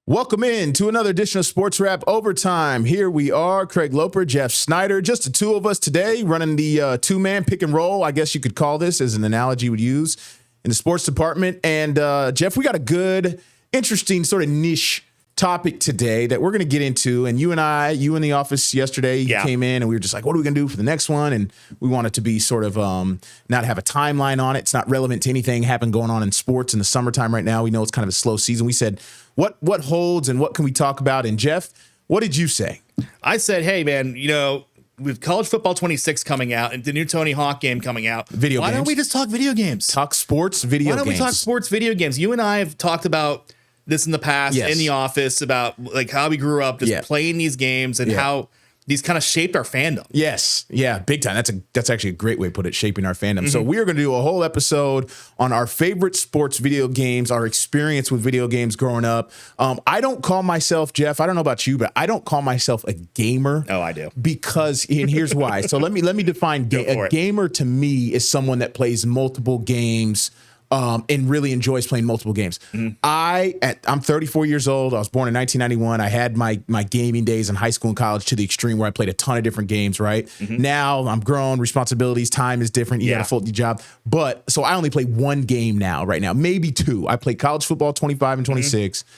Welcome in to another edition of Sportswrap Overtime. Here we are, Craig Loper, Jeff Snyder, just the two of us today running the two-man pick and roll, I guess you could call this as an analogy you would use in the sports department. And Jeff, we got a good, interesting sort of niche topic today that we're going to get into. And you in the office yesterday, came in and we were just like, what are we going to do for the next one? And we want it to be sort of not have a timeline on it. It's not relevant to anything going on in sports in the summertime right now. We know it's kind of a slow season. We said, what holds and what can we talk about? And Jeff, what did you say? I said, hey, man, with college football 26 coming out and the new Tony Hawk game coming out, why don't we just talk video games? Talk sports video games. Why don't we talk sports video games? You and I have talked about this in the past in the office about like how we grew up just playing these games and how these kind of shaped our fandom. Yes. Yeah, big time. That's actually a great way to put it, shaping our fandom. Mm-hmm. So we are going to do a whole episode on our favorite sports video games, our experience with video games growing up. I don't call myself, Jeff, I don't know about you, but I don't call myself a gamer. Oh, I do. Because, and here's why. So let me define a gamer to me is someone that plays multiple games and really enjoys playing multiple games. Mm-hmm. I'm 34 years old. I was born in 1991. I had my gaming days in high school and college to the extreme where I played a ton of different games, right? Mm-hmm. Now I'm grown, responsibilities, time is different. You got a full job. But so I only play one game right now, maybe two. I play college football 25 and 26. Mm-hmm.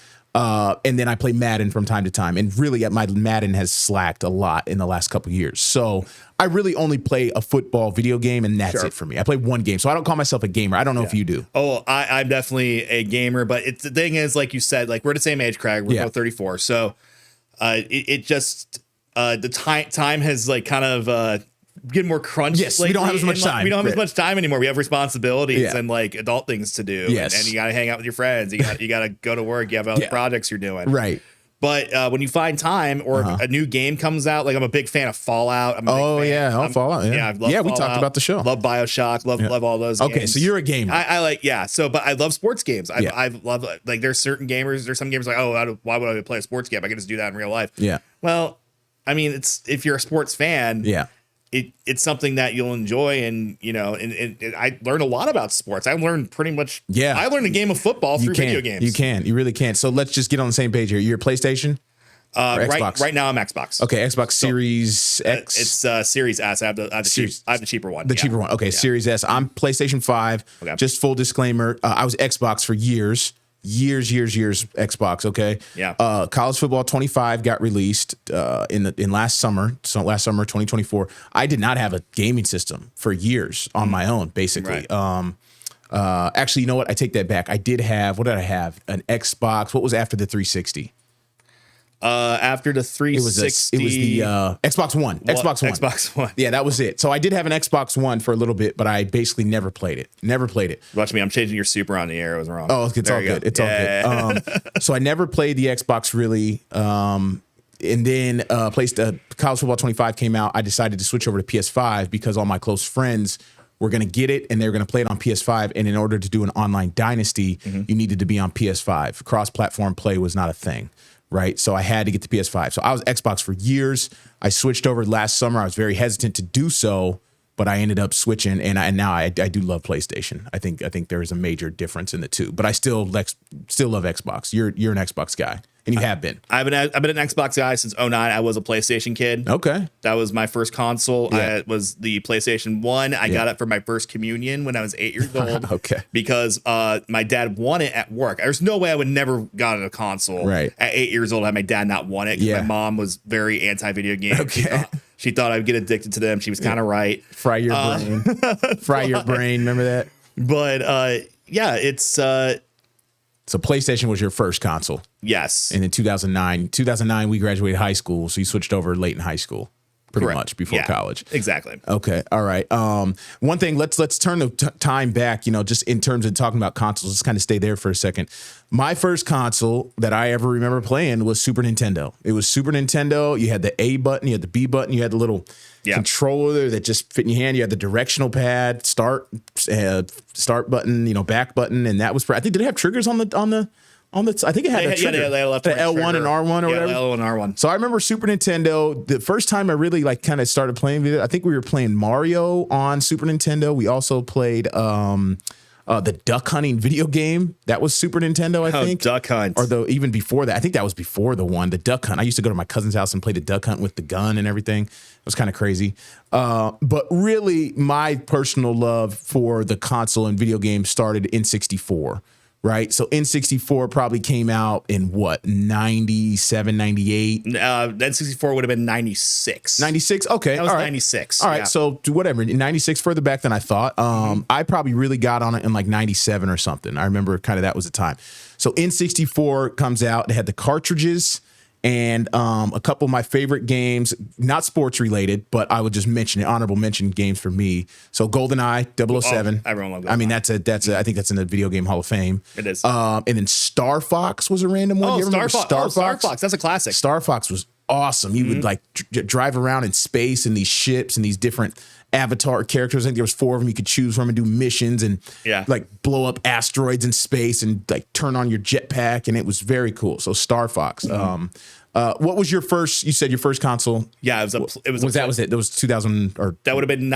And then I play Madden from time to time. And really, my Madden has slacked a lot in the last couple of years. So I really only play a football video game, and that's it for me. I play one game. So I don't call myself a gamer. I don't know if you do. Oh, I'm definitely a gamer. But the thing is, like you said, like we're the same age, Craig. We're both 34. So the time has like kind of getting more crunched. Yes, we don't have as much time. We don't have as much time anymore. We have responsibilities and like adult things to do. Yes. And you got to hang out with your friends. You got to go to work. You have other projects you're doing. Right. But when you find time or a new game comes out, like I'm a big fan of Fallout. Fallout. Yeah, I love Fallout. We talked about the show. Love BioShock. Love all those games. Okay, so you're a gamer. But I love sports games. I love like there's certain gamers. There's some gamers like, why would I play a sports game? I can just do that in real life. Yeah. Well, I mean, if you're a sports fan. Yeah. It's something that you'll enjoy, and I learned a lot about sports. I learned pretty much. Yeah, I learned a game of football through video games. You really can. So let's just get on the same page here. You're a PlayStation, Xbox? Right now I'm Xbox. Okay, Xbox Series X. It's Series S. I have the cheaper one. The cheaper one. Okay, Series S. I'm PlayStation 5. Okay. Just full disclaimer, I was Xbox for years. Years, Xbox, okay? Yeah. College Football 25 got released in last summer, 2024. I did not have a gaming system for years on my own, basically. Right. Actually, you know what? I take that back. I did have, what did I have? An Xbox. What was after the 360? After the 360, it was the Xbox One. Xbox One. Yeah, that was it. So I did have an Xbox One for a little bit, but I basically never played it. Watch me. I'm changing your super on the air. It was wrong. Oh, it's all good. It's all good. So I never played the Xbox really. And then College Football 25 came out. I decided to switch over to PS5 because all my close friends were going to get it and they were going to play it on PS5. And in order to do an online dynasty, you needed to be on PS5. Cross-platform play was not a thing. Right. So I had to get the PS5. So I was Xbox for years. I switched over last summer. I was very hesitant to do so, but I ended up switching. And now I do love PlayStation. I think there is a major difference in the two, but I still love Xbox. You're an Xbox guy. And you have been. I've been an Xbox guy since 2009. I was a PlayStation kid. Okay. That was my first console. Yeah. It was the PlayStation 1. I got it for my first communion when I was 8 years old. Okay. Because my dad won it at work. There's no way I would never gotten a console at 8 years old had my dad not won it. My mom was very anti-video games. Okay. She thought I'd get addicted to them. She was kind of right. Fry your brain. Fry your brain. Remember that? But it's... So PlayStation was your first console. Yes. And in 2009, we graduated high school. So you switched over late in high school, pretty much before college. Exactly. Okay. All right. One thing, let's turn the time back, just in terms of talking about consoles. Let's kind of stay there for a second. My first console that I ever remember playing was Super Nintendo. It was Super Nintendo. You had the A button, you had the B button, you had the little controller that just fit in your hand. You had the directional pad, start button, back button, and that was. I think did it have triggers on the. I think it had a trigger. They left the L1 and R1 or whatever. L1 and R1. So I remember Super Nintendo. The first time I really kind of started playing video, I think we were playing Mario on Super Nintendo. We also played The duck hunting video game, that was Super Nintendo, I think. Duck Hunt. Or even before that. I think that was before the one, the duck hunt. I used to go to my cousin's house and play the duck hunt with the gun and everything. It was kind of crazy. But really, my personal love for the console and video games started in 64. Right. So N64 probably came out in what, 97, 98? N64 would have been 96. 96? Okay. That was 96. All right. So whatever. 96 further back than I thought. I probably really got on it in like 97 or something. I remember kind of that was the time. So N64 comes out. They had the cartridges and a couple of my favorite games, not sports related, but I would just mention it, honorable mention games for me. So GoldenEye 007. Everyone loves GoldenEye. I mean, I think that's in the Video Game Hall of Fame. It is. And then Star Fox was a random one. You remember Star Fox? That's a classic. Star Fox was awesome. You would like drive around in space in these ships and these different avatar characters. I think there was 4 of them you could choose from and do missions and like blow up asteroids in space and like turn on your jetpack, and it was very cool. So Star Fox. What was your first? You said your first console. Yeah, it was. That was it. That was 2000 or that would have been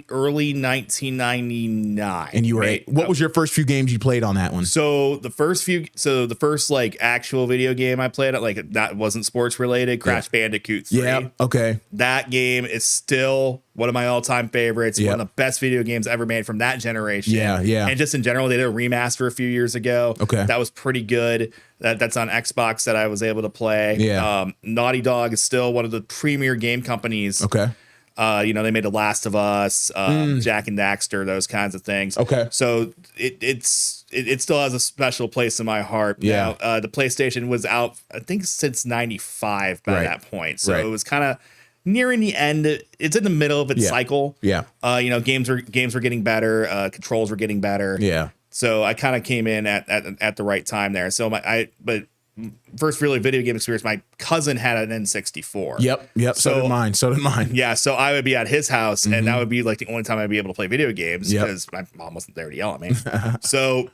early 1999. And you were 8. What was your first few games you played on that one? So the first like actual video game I played, like that wasn't sports related. Crash Bandicoot 3. Yeah. Okay. That game is still one of my all-time favorites. One of the best video games ever made from that generation. Yeah. And just in general, they did a remaster a few years ago. Okay. That was pretty good. That's on Xbox that I was able to play. Yeah. Naughty Dog is still one of the premier game companies. Okay. They made The Last of Us, Jack and Daxter, those kinds of things. Okay. So it still has a special place in my heart. Yeah. Now, the PlayStation was out, I think, since 95 by that point. So it was kind of nearing the end. It's in the middle of its cycle. Yeah. Games were getting better. Controls were getting better. Yeah. So I kind of came in at the right time there. So but first really video game experience, my cousin had an N64. Yep. So did mine. Yeah. So I would be at his house, and that would be like the only time I'd be able to play video games because my mom wasn't there to yell at me. So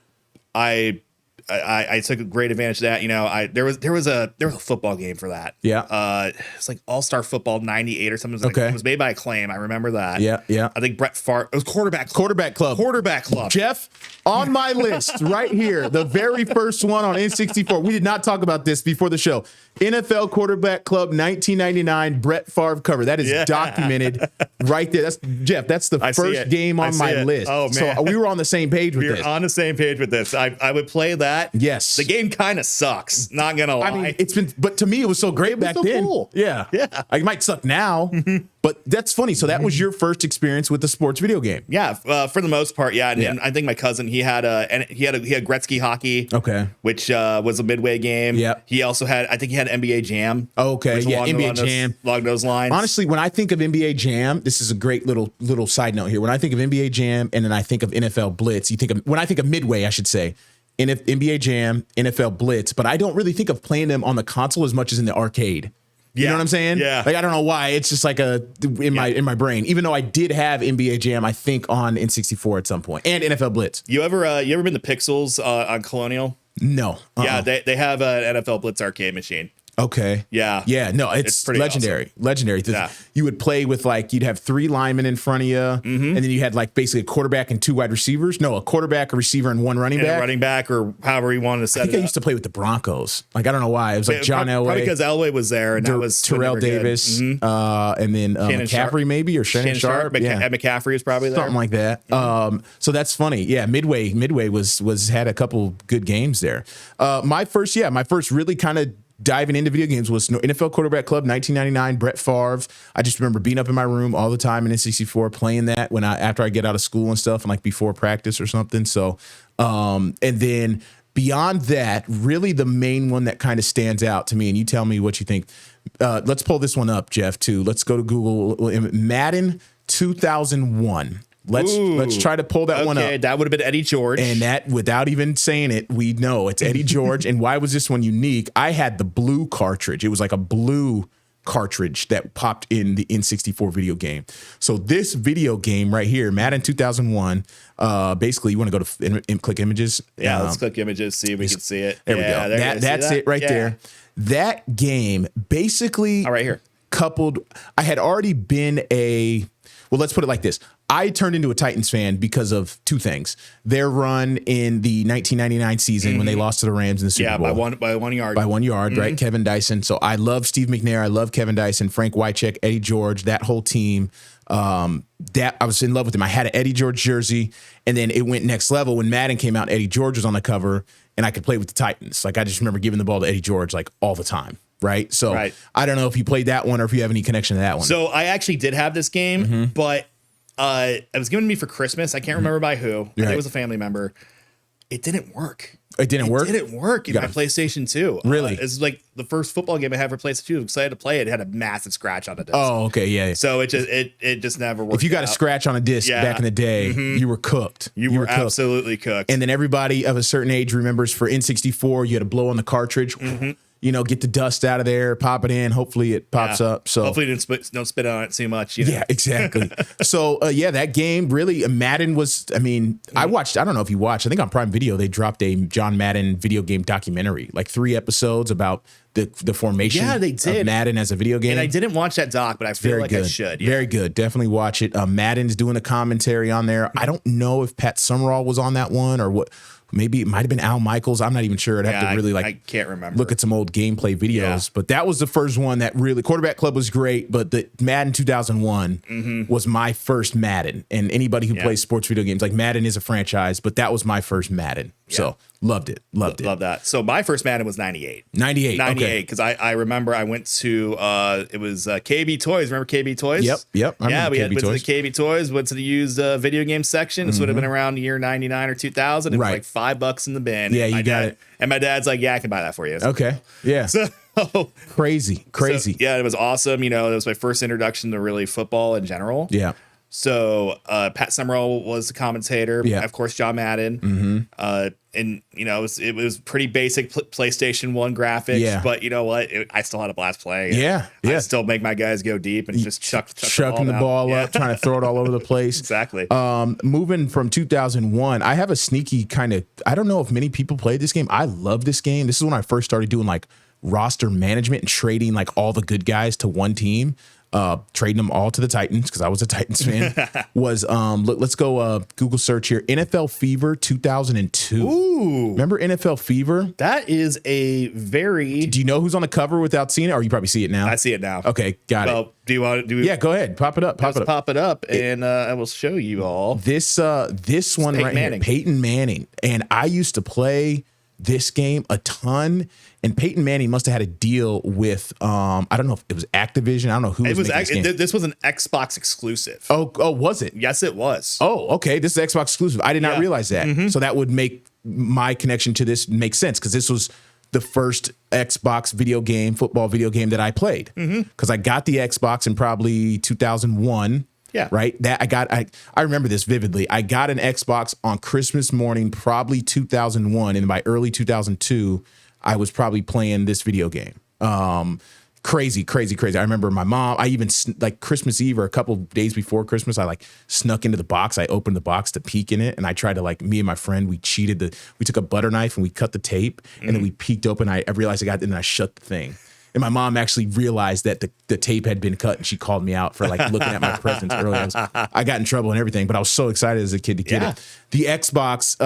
I took a great advantage of that. There was a football game for that. Yeah. It's like All-Star Football 98 or something. Okay. It was made by Acclaim. I remember that. Yeah. I think Brett Favre. It was Quarterback Club. Jeff, on my list right here, the very first one on N64. We did not talk about this before the show. NFL Quarterback Club 1999 Brett Favre cover. That is documented right there. That's Jeff. That's the first game on my list. Oh man, so we were on the same page with this. We were on the same page with this. I would play that. Yes. The game kind of sucks. Not gonna lie. I mean, but to me, it was so great back then. Cool. Yeah. It might suck now, but that's funny. So that was your first experience with the sports video game. Yeah, for the most part, yeah. And I think my cousin he had Gretzky hockey. Okay. Which was a Midway game. Yeah. He also had NBA Jam. Okay. Yeah. NBA Jam. Along those lines. Honestly, when I think of NBA Jam, this is a great little side note here. When I think of NBA Jam and then I think of NFL Blitz, when I think of Midway, I should say. NBA Jam, NFL Blitz, but I don't really think of playing them on the console as much as in the arcade. You know what I'm saying? Yeah. Like I don't know why. It's just like in my brain. Even though I did have NBA Jam, I think on N64 at some point, and NFL Blitz. You ever been to Pixels on Colonial? No. Yeah, they have an NFL Blitz arcade machine. Okay. Yeah. Yeah. No, it's pretty legendary. Awesome. Legendary. Yeah. You would play with you'd have 3 linemen in front of you, and then you had basically a quarterback and 2 wide receivers. No, a quarterback, a receiver, and 1 running back. A running back, or however you wanted to set it. I think I used to play with the Broncos. I don't know why. It was John Elway. Probably because Elway was there, and that was Terrell Davis, and then McCaffrey maybe, or Shannon Sharp. McCaffrey was probably there. Something like that. So that's funny. Yeah, Midway was had a couple good games there. My first really kind of diving into video games was NFL Quarterback Club 1999 Brett Favre. I just remember being up in my room all the time in N64 playing that after I get out of school and stuff, and before practice or something. So and then beyond that, really the main one that kind of stands out to me, and you tell me what you think. Let's pull this one up, Jeff, too. Let's go to Google. Madden 2001. Let's try to pull that one up. Okay, that would have been Eddie George. And that, without even saying it, we know it's Eddie George. And why was this one unique? I had the blue cartridge. It was like a blue cartridge that popped in the N64 video game. So this video game right here, Madden 2001, basically you want to go to and click images. Yeah, let's click images, see if we can see it. There we go. That's it right there. That game basically right here. I had already been well, let's put it like this. I turned into a Titans fan because of two things. Their run in the 1999 season when they lost to the Rams in the Super Bowl. By 1 yard. By 1 yard, right? Kevin Dyson. So I love Steve McNair. I love Kevin Dyson, Frank Wycheck, Eddie George, that whole team. That I was in love with him. I had an Eddie George jersey, and then it went next level when Madden came out. Eddie George was on the cover, and I could play with the Titans. Like I just remember giving the ball to Eddie George like all the time. Right. So I don't know if you played that one or if you have any connection to that one. So I actually did have this game, but it was given to me for Christmas. I can't remember by who. I think it was a family member. It didn't work. It didn't work? It didn't work in my PlayStation 2. Really? It's like the first football game I had for PlayStation 2. I was excited to play it. It had a massive scratch on the disc. Oh, okay. Yeah. So it just never worked. If you got a scratch on a disc back in the day, you were cooked. You were absolutely cooked. And then everybody of a certain age remembers for N64, you had to blow on the cartridge. You know, get the dust out of there, pop it in. Hopefully it pops up. So hopefully don't spit on it too much. You know? Yeah, exactly. So that game really, Madden was, I mean, I don't know if you watched, I think on Prime Video, they dropped a John Madden video game documentary, like 3 episodes about the formation of Madden as a video game. And I didn't watch that doc, but I feel like I should. Yeah. Very good. Definitely watch it. Madden's doing a commentary on there. I don't know if Pat Summerall was on that one or what. Maybe it might have been Al Michaels. I'm not even sure. I'd have to really I can't remember. Look at some old gameplay videos. But that was the first one that really, Quarterback Club was great, but the Madden 2001 was my first Madden. And anybody who plays sports video games, like Madden is a franchise, but that was my first Madden. So loved it. Loved that. So my first Madden was 98. 98. Because I remember I went to, it was KB Toys. Remember KB Toys? Yep. We went to the KB Toys, went to the used video game section. This would have been around the year 99 or 2000. It was like $5 in the bin. Yeah, you got it. And my dad's like, yeah, I can buy that for you. Okay. Yeah. So crazy. So, yeah, it was awesome. You know, it was my first introduction to really football in general. Yeah. So Pat Summerall was the commentator. Yeah. Of course, John Madden. And you know, it was pretty basic PlayStation 1 graphics. Yeah. But you know what? I still had a blast playing. Yeah. I still make my guys go deep and just chucking the ball up, trying to throw it all over the place. Exactly. Moving from 2001, I have a sneaky kind of, I don't know if many people played this game. I love this game. This is when I first started doing like roster management and trading like all the good guys to one team. Trading them all to the Titans because I was a Titans fan. Let's go Google search here. NFL Fever 2002. Ooh, remember NFL Fever? That is a very. Do you know who's on the cover without seeing it, or you probably see it now? I see it now. Okay, got it. Do you want to? Yeah, go ahead. Pop it up. Pop it up, and I will show you all this one right here. Peyton Manning, and I used to play this game a ton. And Peyton Manning must have had a deal with I don't know if it was Activision. I don't know who was making this game. This was an Xbox exclusive. Oh, was it? Yes, it was. Oh, okay. This is Xbox exclusive. I did not realize that. So that would make my connection to this make sense because this was the first Xbox football video game that I played. Because I got the Xbox in probably 2001. Yeah. Right. I remember this vividly. I got an Xbox on Christmas morning, probably 2001, and by early 2002. I was probably playing this video game. Crazy. I remember my mom, I even like Christmas Eve or a couple days before Christmas, I like snuck into the box. I opened the box to peek in it. And I tried to me and my friend, we took a butter knife and we cut the tape and then we peeked open. I realized I got it and I shut the thing. And my mom actually realized that the tape had been cut and she called me out for looking at my presents earlier. I got in trouble and everything, but I was so excited as a kid to get it. The Xbox,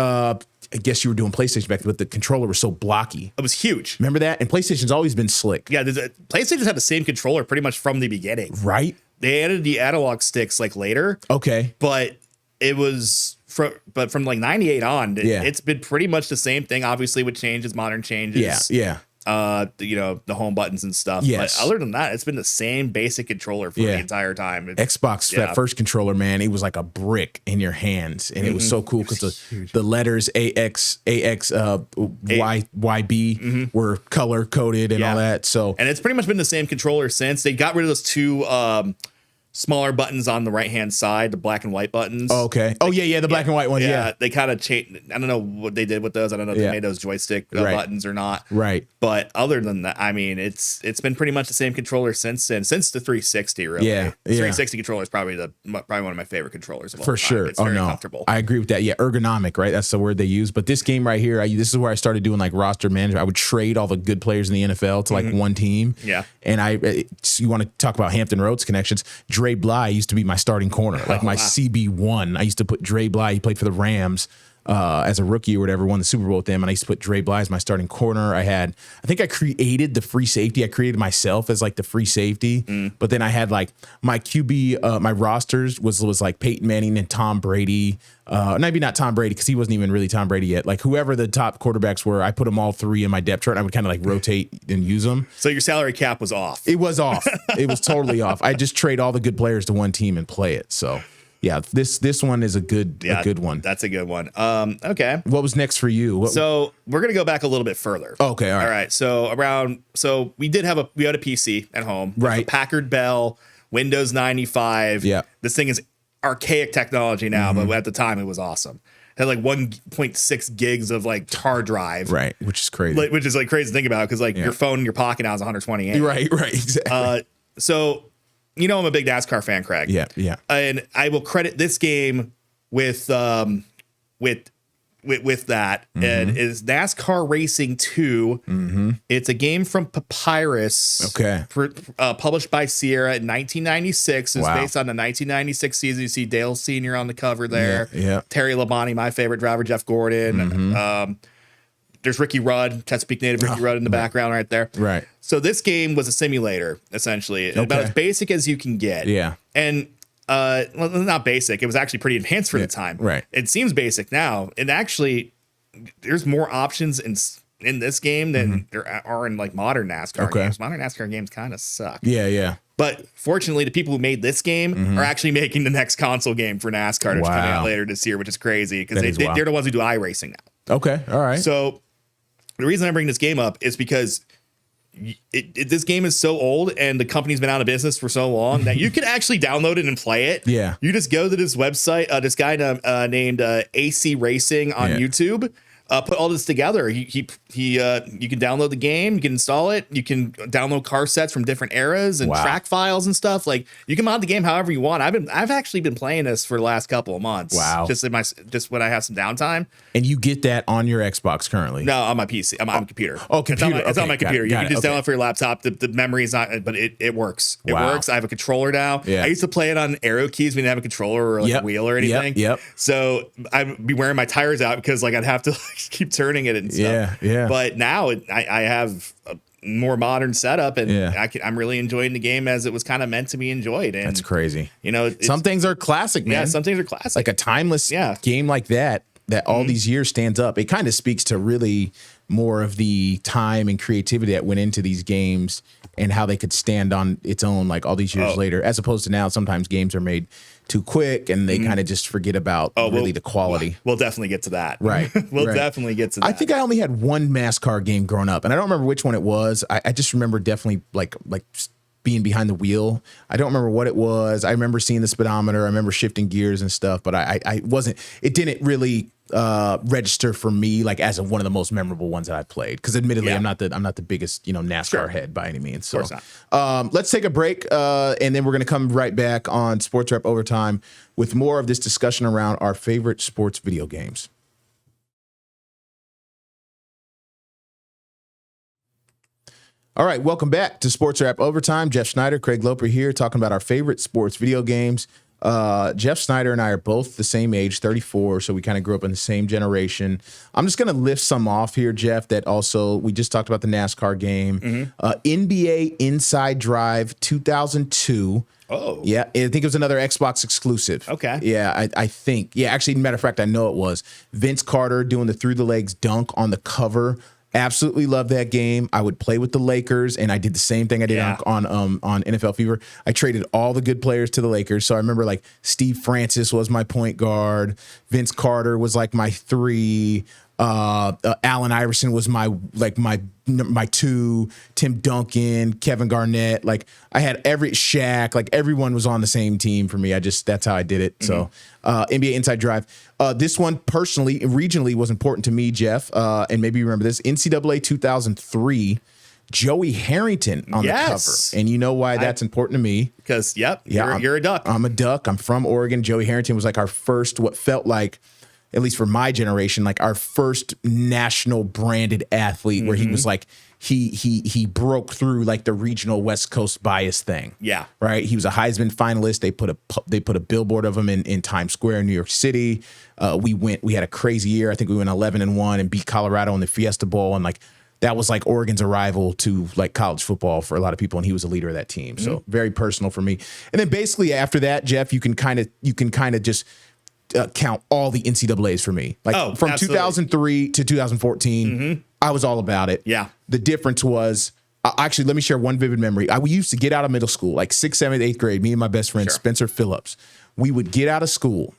I guess you were doing PlayStation back then, but the controller was so blocky. It was huge. Remember that? And PlayStation's always been slick. Yeah, PlayStation's had the same controller pretty much from the beginning. Right? They added the analog sticks later. Okay. But it was from 98 on, it's been pretty much the same thing, obviously with changes, modern changes. Yeah. The home buttons and stuff. Yes. But other than that, it's been the same basic controller for the entire time. Xbox, that first controller, man, it was like a brick in your hands. And it was so cool because the letters AX, YB were color coded and all that. So, and it's pretty much been the same controller since. They got rid of those two smaller buttons on the right-hand side, the black and white buttons. Oh, okay. Oh, yeah, the black and white ones, yeah. They kind of changed. I don't know what they did with those. I don't know if they made those joystick buttons or not. Right. But other than that, I mean, it's been pretty much the same controller since the 360, really. Yeah. The 360 controller is probably one of my favorite controllers of all For time. sure. It's very comfortable. I agree with that. Yeah, ergonomic, right? That's the word they use. But this game right here, this is where I started doing roster management. I would trade all the good players in the NFL to one team. Yeah. And you want to talk about Hampton Roads connections. Dre Bly used to be my starting corner, like my CB1. I used to put Dre Bly. He played for the Rams as a rookie or whatever, won the Super Bowl with them, and I used to put Dre Bly as my starting corner. I think I created the free safety. I created myself as like the free safety, but then I had like my QB, my rosters was like Peyton Manning and Tom Brady. Maybe not Tom Brady because he wasn't even really Tom Brady yet. Like whoever the top quarterbacks were, I put them all three in my depth chart. And I would kind of like rotate and use them. So your salary cap was off. It was off. It was totally off. I just trade all the good players to one team and play it. So. Yeah, this one is a good one. That's a good one. Okay. What was next for you? So we're gonna go back a little bit further. Okay, all right. So we had a PC at home. Right. A Packard Bell, Windows 95. Yeah. This thing is archaic technology now, but at the time it was awesome. It had like 1.6 gigs of like hard drive. Right, which is crazy. Which is like crazy to think about because like your phone in your pocket now is 128. Right, exactly. So. You know I'm a big NASCAR fan, Craig. Yeah. And I will credit this game with that. And is NASCAR Racing 2. It's a game from Papyrus. Okay. Published by Sierra in 1996. It's based on the 1996 season. You see Dale Sr. on the cover there. Yeah. Terry Labonte, my favorite driver, Jeff Gordon. There's Ricky Rudd, Chesapeake native Ricky Rudd in the background right there. Right. So this game was a simulator, essentially. About as basic as you can get. Yeah. And well, not basic. It was actually pretty enhanced for the time. Right. It seems basic now. And actually, there's more options in this game than there are in like modern NASCAR games. Modern NASCAR games kind of suck. Yeah. But fortunately, the people who made this game are actually making the next console game for NASCAR that's coming out later this year, which is crazy because they're the ones who do iRacing now. Okay. All right. So the reason I bring this game up is because this game is so old and the company's been out of business for so long that you can actually download it and play it. Yeah. You just go to this website, this guy named AC Racing on YouTube. Put all this together. You can download the game, you can install it, you can download car sets from different eras and track files and stuff. Like you can mod the game however you want. I've actually been playing this for the last couple of months. Wow. Just when I have some downtime. And you get that on your Xbox currently? No, on my PC. I'm on a computer. Oh, computer. It's on my computer. You can just download it for your laptop. The memory is not, but it works. It works. I have a controller now. Yeah. I used to play it on arrow keys. We didn't have a controller or like a wheel or anything. Yep. So I'd be wearing my tires out because like I'd have to keep turning it and stuff. Yeah. But now I have a more modern setup and I'm really enjoying the game as it was kind of meant to be enjoyed. And that's crazy. You know, some things are classic, man. Yeah, some things are classic. Like a timeless game like that all these years stands up. It kind of speaks to really more of the time and creativity that went into these games and how they could stand on its own like all these years later, as opposed to now sometimes games are made too quick and they kind of just forget about really the quality. We'll definitely get to that. Right. We'll definitely get to that. I think I only had one NASCAR game growing up and I don't remember which one it was. I just remember definitely like being behind the wheel. I don't remember what it was. I remember seeing the speedometer. I remember shifting gears and stuff, but it didn't really register for me like as one of the most memorable ones that I played. Because admittedly, I'm not the biggest NASCAR head by any means. So let's take a break and then we're going to come right back on Sportswrap Overtime with more of this discussion around our favorite sports video games. All right, welcome back to Sportswrap Overtime. Jeff Schneider, Craig Loper here, talking about our favorite sports video games. Jeff Snyder and I are both the same age, 34, so we kind of grew up in the same generation. I'm just going to lift some off here, Jeff, that also, we just talked about the NASCAR game. NBA Inside Drive 2002. Oh. Yeah, I think it was another Xbox exclusive. Okay. Yeah, I think. Yeah, actually, matter of fact, I know it was. Vince Carter doing the through the legs dunk on the cover. Absolutely love that game. I would play with the Lakers, and I did the same thing I did on NFL Fever. I traded all the good players to the Lakers. So I remember like Steve Francis was my point guard. Vince Carter was like my 3. Allen Iverson was my 2, Tim Duncan, Kevin Garnett. Like I had Shaq, like everyone was on the same team for me. That's how I did it. So NBA Inside Drive. This one personally, regionally was important to me, Jeff. And maybe you remember this. NCAA 2003, Joey Harrington on the cover. And you know why that's important to me. Because, you're a Duck. I'm a Duck. I'm from Oregon. Joey Harrington was like our first, what felt like, at least for my generation, like our first national branded athlete where he was like, he broke through like the regional West Coast bias thing. Yeah. Right. He was a Heisman finalist. They put a billboard of him in Times Square in New York City. We had a crazy year. I think we went 11-1 and beat Colorado in the Fiesta Bowl. And like, that was like Oregon's arrival to like college football for a lot of people. And he was a leader of that team. So very personal for me. And then basically after that, Jeff, you can kind of just count all the NCAAs for me. Like from absolutely. 2003 to 2014, I was all about it. Yeah. The difference was, actually, let me share one vivid memory. We used to get out of middle school, like 6th, 7th, 8th grade, me and my best friend, Spencer Phillips. We would get out of school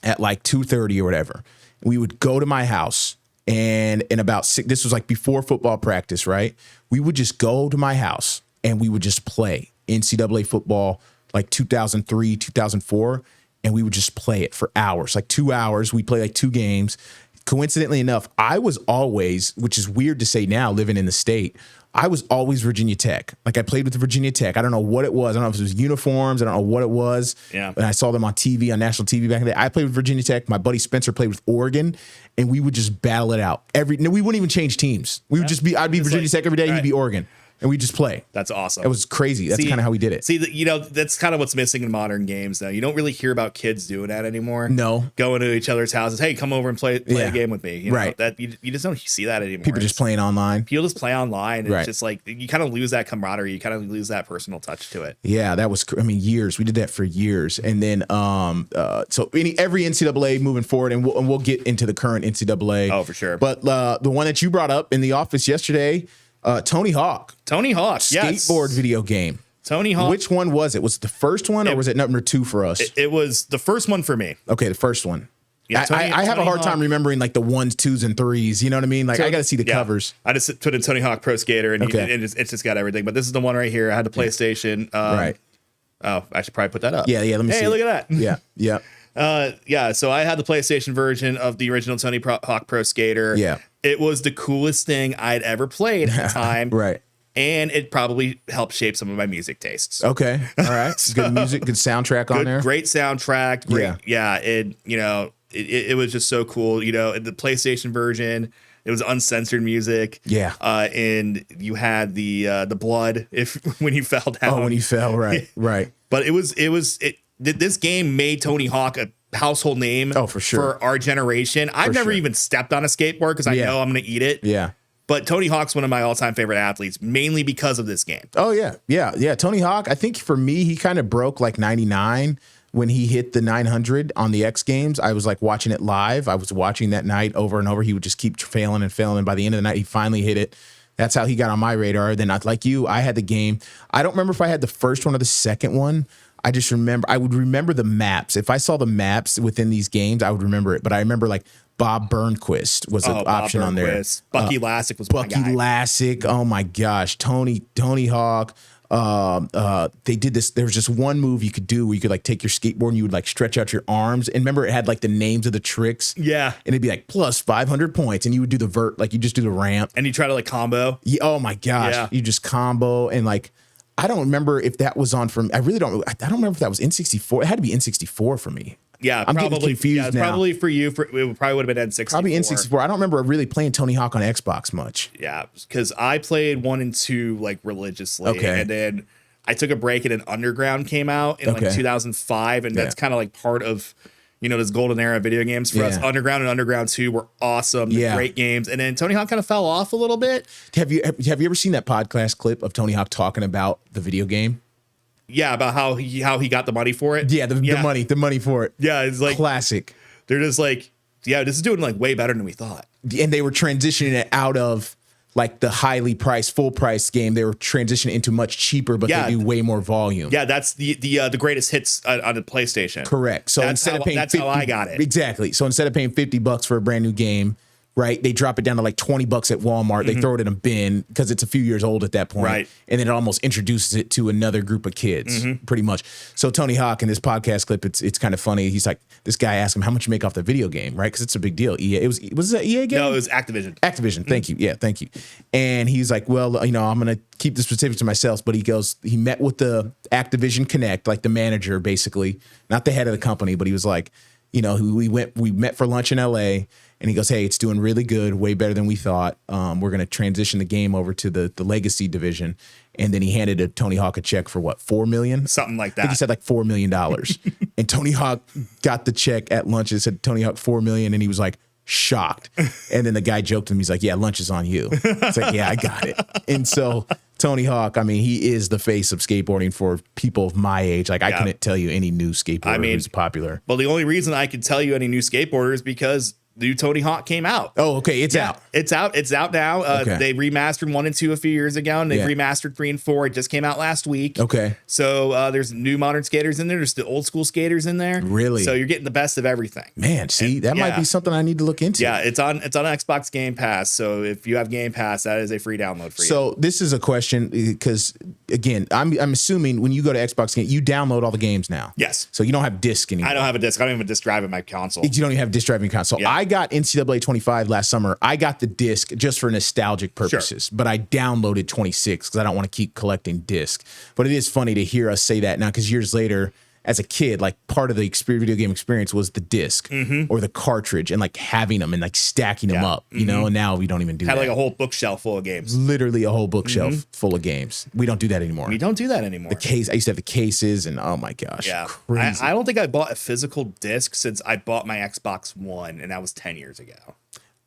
at like 2:30 or whatever. We would go to my house, and in about this was like before football practice, right? We would just go to my house and we would just play NCAA football like 2003, 2004, and we would just play it for hours, like 2 hours. We'd play like 2 games. Coincidentally enough, I was always, which is weird to say now, living in the state, I was always Virginia Tech. Like I played with Virginia Tech. I don't know what it was. I don't know if it was uniforms. I don't know what it was. Yeah. And I saw them on TV, on national TV back in the day. I played with Virginia Tech. My buddy Spencer played with Oregon, and we would just battle it out. We wouldn't even change teams. We would I'd be Virginia Tech every day. He'd be Oregon. And we just play. That's awesome. It was crazy. That's kind of how we did it. See, that's kind of what's missing in modern games, though. You don't really hear about kids doing that anymore. No. Going to each other's houses. Hey, come over and play a game with me. Right. That you just don't see that anymore. People just playing online. People just play online. And it's just like, you kind of lose that camaraderie. You kind of lose that personal touch to it. Yeah, that was, years. We did that for years. And then, so every NCAA moving forward, and we'll get into the current NCAA. Oh, for sure. But the one that you brought up in the office yesterday, Tony Hawk. Tony Hawk, skateboard video game. Tony Hawk. Which one was it? Was it the first one, or was it number 2 for us? It was the first one for me. Okay, the first one. Yeah, I have a hard time remembering like the 1s, 2s, and 3s. You know what I mean? Like I got to see the covers. I just put in Tony Hawk Pro Skater, and it's just got everything. But this is the one right here. I had the PlayStation. Right. Oh, I should probably put that up. Yeah. Let me see. Hey, look at that. Yeah. So I had the PlayStation version of the original Tony Hawk Pro Skater. Yeah. It was the coolest thing I'd ever played at the time. Right. And it probably helped shape some of my music tastes. Okay. All right. Good music, good soundtrack on there. Great soundtrack. Great. Yeah. It was just so cool. The PlayStation version, it was uncensored music. Yeah. And you had the blood when you fell down. Oh, when you fell. Right. Right. But this game made Tony Hawk a household name. Oh, for sure. For our generation. I've never even stepped on a skateboard because I know I'm going to eat it. Yeah. But Tony Hawk's one of my all-time favorite athletes, mainly because of this game. Oh, yeah. Tony Hawk, I think for me, he kind of broke like 99 when he hit the 900 on the X Games. I was like watching it live. I was watching that night over and over. He would just keep failing and failing. And by the end of the night, he finally hit it. That's how he got on my radar. Then, like you, I had the game. I don't remember if I had the first one or the second one. I just remember, I would remember the maps. If I saw the maps within these games, I would remember it. But I remember like Bob Burnquist was an option on there. Bucky Lassick was Bucky Lassick. Oh my gosh. Tony Hawk. They did this. There was just one move you could do where you could like take your skateboard and you would like stretch out your arms. And remember, it had like the names of the tricks. Yeah. And it'd be like plus 500 points. And you would do the vert, like you just do the ramp. And you try to like combo. Yeah, oh my gosh. Yeah. You just combo. And like, I don't remember if that was on from, I don't remember if that was N64. It had to be N64 for me. Yeah, I'm getting confused now. Probably for you, it probably would have been N64. Probably N64. I don't remember really playing Tony Hawk on Xbox much. Yeah, because I played 1 and 2 like religiously. Okay. And then I took a break and an Underground came out in like 2005. And that's kind of like part of, this golden era of video games for us. Underground and Underground 2 were awesome. Great games. And then Tony Hawk kind of fell off a little bit. Have you ever seen that podcast clip of Tony Hawk talking about the video game? Yeah, about how he got the money for it. Yeah, the money for it. Yeah, it's like classic. They're just like, this is doing like way better than we thought. And they were transitioning it out of like the highly priced full price game. They were transitioning into much cheaper, but they do way more volume. Yeah, that's the greatest hits on the PlayStation. Correct. So instead of paying how I got it. Exactly. So instead of paying $50 for a brand new game, right, they drop it down to like $20 at Walmart. They throw it in a bin because it's a few years old at that point. Right. And then it almost introduces it to another group of kids, pretty much. So Tony Hawk in this podcast clip, it's kind of funny. He's like, this guy asked him how much you make off the video game, right? Because it's a big deal. EA, was it an EA game? No, it was Activision. Activision. Thank you. Yeah, thank you. And he's like, well, I'm going to keep the specifics to myself, but he met with the Activision Connect, like the manager, basically, not the head of the company, but he was like, who we met for lunch in LA, and he goes, "Hey, it's doing really good, way better than we thought. We're going to transition the game over to the legacy division." And then he handed Tony Hawk a check for what, $4 million? Something like that. I think he said like $4 million. And Tony Hawk got the check at lunch and said, "Tony Hawk, $4 million." And he was like, shocked. And then the guy joked to him, he's like, "Yeah, lunch is on you." It's like, yeah, I got it. And so Tony Hawk, I mean, he is the face of skateboarding for people of my age. Like, I couldn't tell you any new skateboarder who's popular. Well, the only reason I can tell you any new skateboarder is because new Tony Hawk came out. Oh, okay. It's out. It's out now. Okay. They remastered 1 and 2 a few years ago, and they've remastered 3 and 4. It just came out last week. Okay. So there's new modern skaters in there. There's the old school skaters in there. Really? So you're getting the best of everything. Man, see, that might be something I need to look into. Yeah, it's on Xbox Game Pass. So if you have Game Pass, that is a free download for you. So this is a question because, again, I'm assuming when you go to Xbox Game, you download all the games now. Yes. So you don't have disc anymore. I don't have a disc. I don't even have a disc drive in my console. You don't even have disc drive in your console. Yeah. I got NCAA 25 last summer. I got the disc just for nostalgic purposes, but I downloaded 26 because I don't want to keep collecting disc. But it is funny to hear us say that now because years later, as a kid, like part of the video game experience was the disc or the cartridge and like having them and like stacking them up, you know, and now we don't even do that. Had like a whole bookshelf full of games. Literally a whole bookshelf full of games. We don't do that anymore. We don't do that anymore. The case, I used to have the cases and oh my gosh. Yeah. Crazy. I don't think I bought a physical disc since I bought my Xbox One, and that was 10 years ago.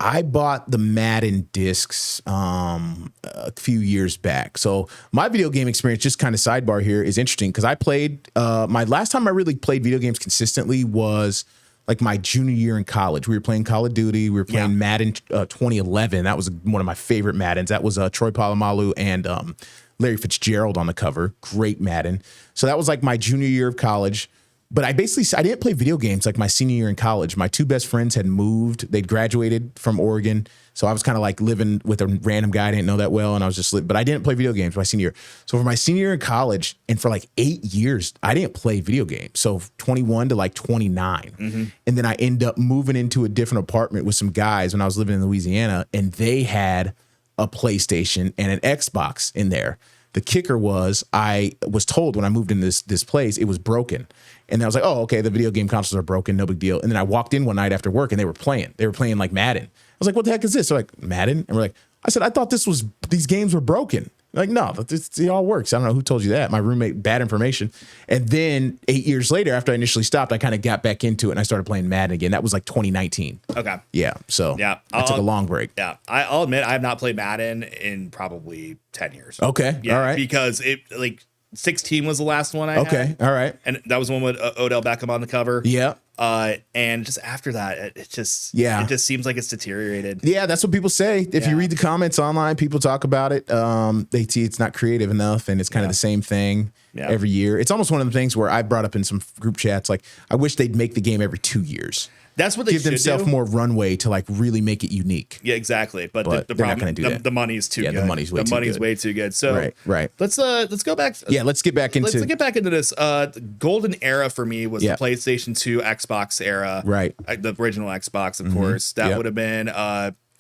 I bought the Madden discs a few years back. So my video game experience, just kind of sidebar here, is interesting because I played my last time I really played video games consistently was like my junior year in college. We were playing Call of Duty. We were playing Madden 2011. That was one of my favorite Maddens. That was Troy Polamalu and Larry Fitzgerald on the cover. Great Madden. So that was like my junior year of college. But I didn't play video games like my senior year in college. My two best friends had moved. They'd graduated from Oregon. So I was kind of like living with a random guy I didn't know that well. And I was just, but I didn't play video games my senior year. So for my senior year in college and for like 8 years, I didn't play video games. So 21 to like 29. And then I end up moving into a different apartment with some guys when I was living in Louisiana. And they had a PlayStation and an Xbox in there. The kicker was I was told when I moved in this place, it was broken. And I was like, oh, okay, the video game consoles are broken, no big deal. And then I walked in one night after work and they were playing. They were playing like Madden. I was like, what the heck is this? They're like, Madden? And we're like, I said, I thought these games were broken. They're like, no, it all works. I don't know who told you that. My roommate, bad information. And then 8 years later, after I initially stopped, I kind of got back into it and I started playing Madden again. That was like 2019. Okay. Yeah. So I took a long break. Yeah. I'll admit I have not played Madden in probably 10 years. Okay. Yeah, all right. Because 16 was the last one I had. Okay. All right. And that was one with Odell Beckham on the cover. Yeah. And just after that, it just seems like it's deteriorated. Yeah, that's what people say. If you read the comments online, people talk about it. They see it's not creative enough, and it's kind of the same thing every year. It's almost one of the things where I brought up in some group chats, like I wish they'd make the game every 2 years. That's what they give themselves more runway to like really make it unique. Yeah, exactly. But the they're problem, not going to do that. The money is too good. The money's way too good. So right. Let's go back. Let's get back into. Let's get back into this. The golden era for me was the PlayStation 2, Xbox era. Right. The original Xbox, of course. That would have been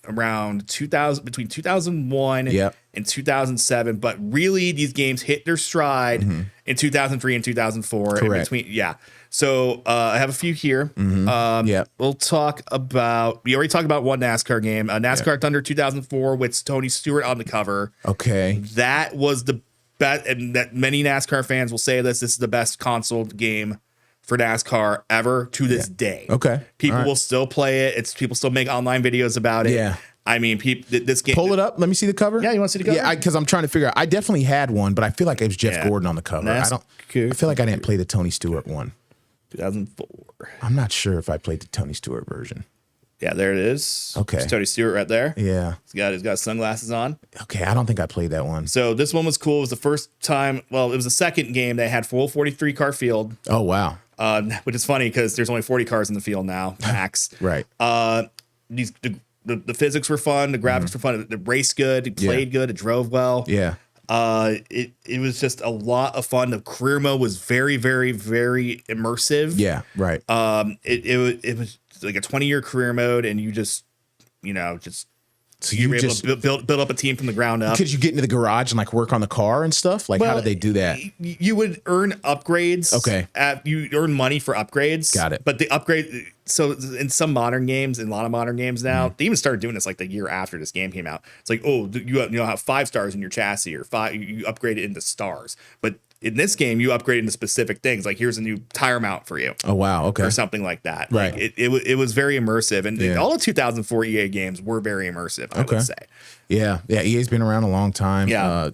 around 2000, between 2001 and 2007. But really, these games hit their stride in 2003 and 2004. Correct. So I have a few here. We'll talk about. We already talked about one NASCAR game, NASCAR Thunder 2004 with Tony Stewart on the cover. Okay, that was the best, and that many NASCAR fans will say this. This is the best console game for NASCAR ever to this day. Okay, people will still play it. People still make online videos about it. Yeah. I mean, this game. Pull it up. Let me see the cover. Yeah, you want to see the cover? Yeah, because I'm trying to figure out. I definitely had one, but I feel like it was Jeff Gordon on the cover. I feel like I didn't play the Tony Stewart one. 2004. I'm not sure if I played the Tony Stewart version. Yeah, there it is. Okay. It's Tony Stewart right there. Yeah. He's got sunglasses on. Okay, I don't think I played that one. So this one was cool. It was the first time, well, it was the second game they had full 43 car field. Oh, wow. Which is funny because there's only 40 cars in the field now, max. Right. The physics were fun, the graphics were fun, it raced good, it played good, it drove well. Yeah. It was just a lot of fun. The career mode was very, very, very immersive. Yeah, right. It was like a 20-year career mode, and you just so you were able to build up a team from the ground up. Could you get into the garage and like work on the car and stuff? Like, how did they do that? You would earn upgrades. Okay. You earn money for upgrades. Got it. But the upgrade, so in some modern games, in a lot of modern games now, they even started doing this like the year after this game came out. It's like, oh, you have 5 stars in your chassis, or 5, you upgrade it into stars. But in this game, you upgrade into specific things. Like, here's a new tire mount for you. Oh, wow. Okay. Or something like that. Right. Like, it was very immersive. And all the 2004 EA games were very immersive, I would say. Yeah. Yeah. EA's been around a long time. Yeah.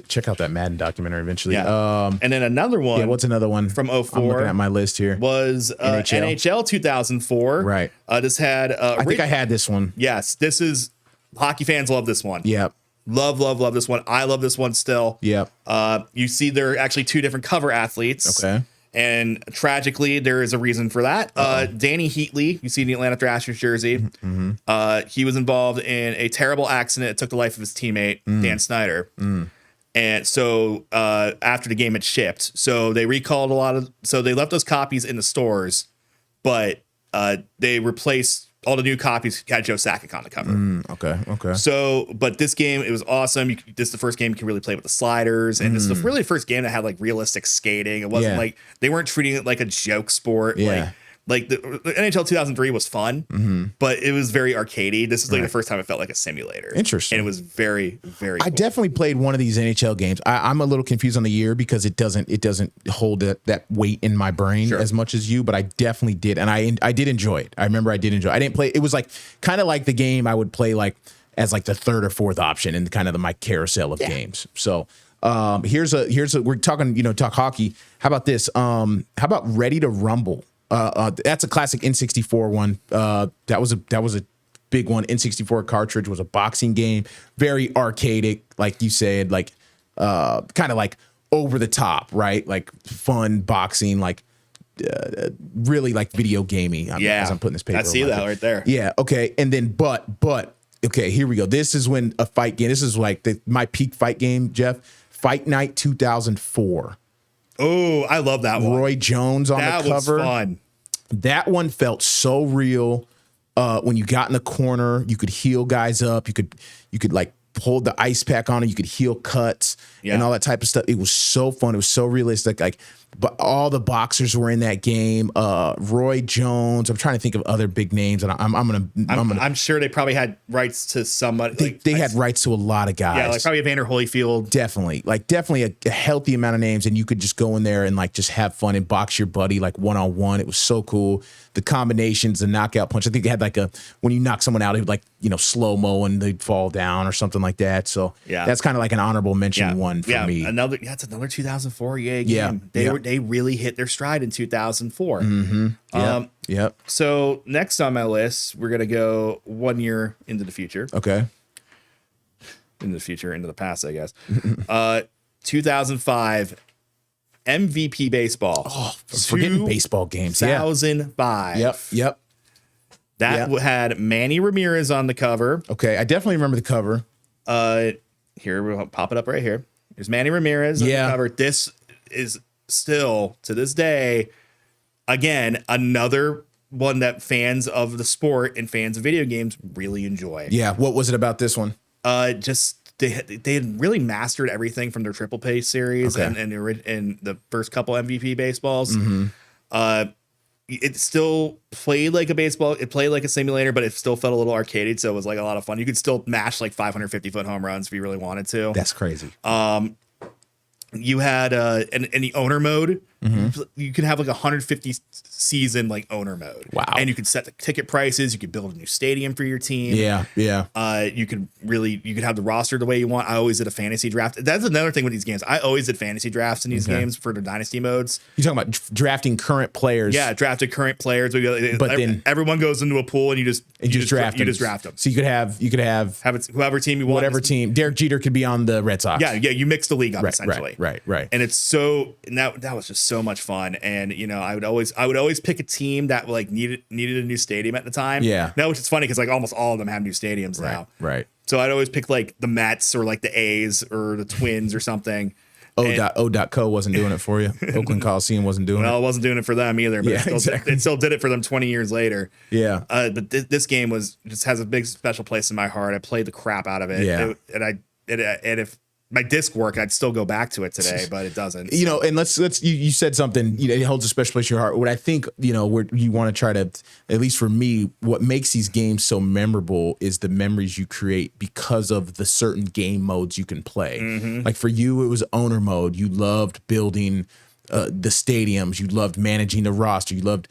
Check out that Madden documentary eventually. Yeah. And then another one. Yeah. What's another one? From 04. I'm looking at my list here. Was NHL 2004. Right. This had. I think I had this one. Yes. This is. Hockey fans love this one. Yeah. Love this one. I love this one still. Yep. You see, there are actually 2 different cover athletes. Okay. And tragically, there is a reason for that. Danny Heatley, you see in the Atlanta Thrashers jersey. He was involved in a terrible accident that took the life of his teammate, Dan Snyder. And so after the game, it shipped. So they recalled so they left those copies in the stores, but they replaced. All the new copies had Joe Sakic on the cover. Okay. So, but this game, it was awesome. This is the first game you can really play with the sliders. And this is the really first game that had like realistic skating. It wasn't like, they weren't treating it like a joke sport. Yeah. Like the NHL 2003 was fun, but it was very arcadey. This is like the first time it felt like a simulator. Interesting. And it was very, very cool. I definitely played one of these NHL games. I'm a little confused on the year because it doesn't hold that weight in my brain as much as you, but I definitely did. And I did enjoy it. I remember I did enjoy it. I didn't play. It was like kind of like the game I would play like as like the 3rd or 4th option in kind of my carousel of games. So here's a we're talking, talk hockey. How about this? How about Ready to Rumble? That's a classic N64 one. That was a big one. N64 cartridge was a boxing game, very arcadic, like you said, like kind of like over the top, right? Like fun boxing, like really like video gamey. As I'm putting this paper. I see that right there. Yeah. Okay. And then, but okay, here we go. This is when a fight game. This is like my peak fight game, Jeff. Fight Night 2004. Oh, I love that one. Roy Jones on the cover. That was fun. That one felt so real. When you got in the corner, you could heal guys up. You could like hold the ice pack on, and you could heal cuts and all that type of stuff. It was so fun. It was so realistic. Like, but all the boxers were in that game. Roy Jones. I'm trying to think of other big names, and I'm sure they probably had rights to somebody. They had rights to a lot of guys. Yeah, like probably Evander Holyfield. Definitely a healthy amount of names, and you could just go in there and like just have fun and box your buddy like 1-on-1. It was so cool. The combinations, the knockout punch. I think they had like when you knock someone out, it would like slow mo and they'd fall down or something like that. So that's kind of like an honorable mention one for me. It's another 2004 EA game. They really hit their stride in 2004. Yep. So next on my list, we're gonna go 1 year into the future. Okay. Into the past, I guess. 2005 MVP baseball. Oh, forgetting baseball games. 2005. Yep. That had Manny Ramirez on the cover. Okay, I definitely remember the cover. Here, we'll pop it up right here. There's Manny Ramirez on the cover. This is still, to this day, again, another one that fans of the sport and fans of video games really enjoy. Yeah, what was it about this one? They had really mastered everything from their Triple Play series and the first couple MVP baseballs. It still played like a baseball. It played like a simulator, but it still felt a little arcaded. So it was like a lot of fun. You could still mash like 550-foot home runs if you really wanted to. That's crazy. You had in the owner mode, you could have like 150 season like owner mode. Wow. And you could set the ticket prices. You could build a new stadium for your team. Yeah. You could have the roster the way you want. I always did a fantasy draft. That's another thing with these games. I always did fantasy drafts in these games for the dynasty modes. You're talking about drafting current players. Yeah, drafted current players. But then everyone goes into a pool and you just draft them. So you could have it whoever team you want. Whatever team. Derek Jeter could be on the Red Sox. Yeah. You mix the league up essentially. Right. And it's that was just so much fun. And I would always pick a team that like needed a new stadium at the time. Yeah. Now, which is funny because like almost all of them have new stadiums now. Right. So I'd always pick like the Mets or like the A's or the Twins or something. O.co wasn't doing it for you. Oakland Coliseum wasn't doing it. Well, it wasn't doing it for them either, but it still did it for them 20 years later. Yeah. But this game just has a big special place in my heart. I played the crap out of it. Yeah. And if my disc work, I'd still go back to it today, but it doesn't. You know, and let's you said something, you know, it holds a special place in your heart. What I think, you know, where you want to try to, at least for me, what makes these games so memorable is the memories you create because of the certain game modes you can play. Like for you, it was owner mode. You loved building the stadiums, you loved managing the roster, you loved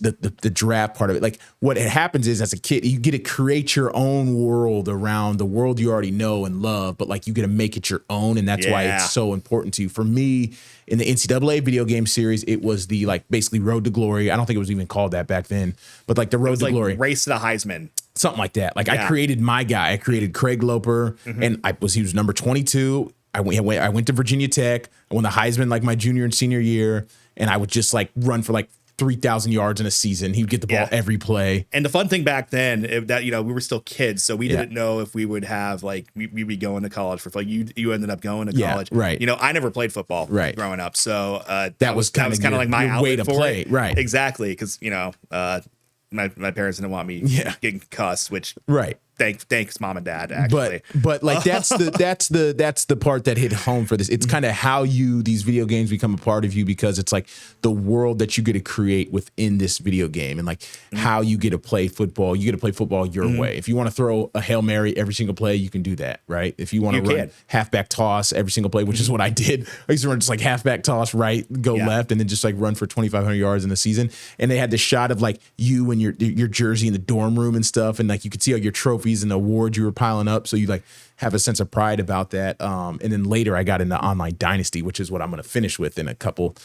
the draft part of it. Like what happens is, as a kid, you get to create your own world around the world you already know and love, but like you get to make it your own, and that's why it's so important to you. For me, in the NCAA video game series, it was the like basically Road to Glory. I don't think it was even called that back then, but like the Road to Glory, Race to the Heisman. Something like that. Like I created my guy. I created Craig Loper, and he was number 22. I went to Virginia Tech. I won the Heisman like my junior and senior year, and I would just like run for like 3,000 yards in a season. He'd get the ball every play. And the fun thing back then, that you know, we were still kids, so we didn't know if we would have like we'd be going to college for like you ended up going to college, right? You know, I never played football growing up, so that was kind of like my way to play, right? Exactly, because you know, my parents didn't want me getting cussed, which Thanks, mom and dad. Actually, but like that's the part that hit home for this. It's kind of how these video games become a part of you, because it's like the world that you get to create within this video game, and like how you get to play football. You get to play football your way. If you want to throw a Hail Mary every single play, you can do that, right? If you want to run halfback toss every single play, which is what I did. I used to run just like halfback toss right, go left, and then just like run for 2,500 yards in the season. And they had the shot of like you and your jersey in the dorm room and stuff, and like you could see all your trophies and awards you were piling up, so you like have a sense of pride about that. And then later I got into Online Dynasty, which is what I'm going to finish with in a couple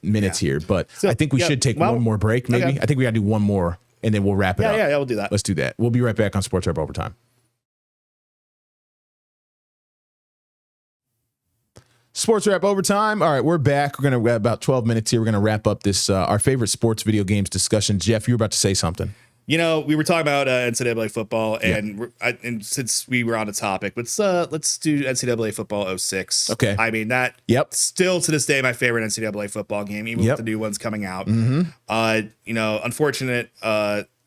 minutes here. But so, I think we should take one more break, maybe. Okay. I think we got to do one more, and then we'll wrap it up. Yeah, we'll do that. Let's do that. We'll be right back on Sportswrap Overtime. Sportswrap Overtime. All right, we're back. We're going to about 12 minutes here. We're going to wrap up this our favorite sports video games discussion. Jeff, you were about to say something. You know, we were talking about NCAA football, and since we were on the topic, let's do NCAA football 06. Okay. I mean, that still to this day my favorite NCAA football game, even with the new ones coming out. You know, unfortunate.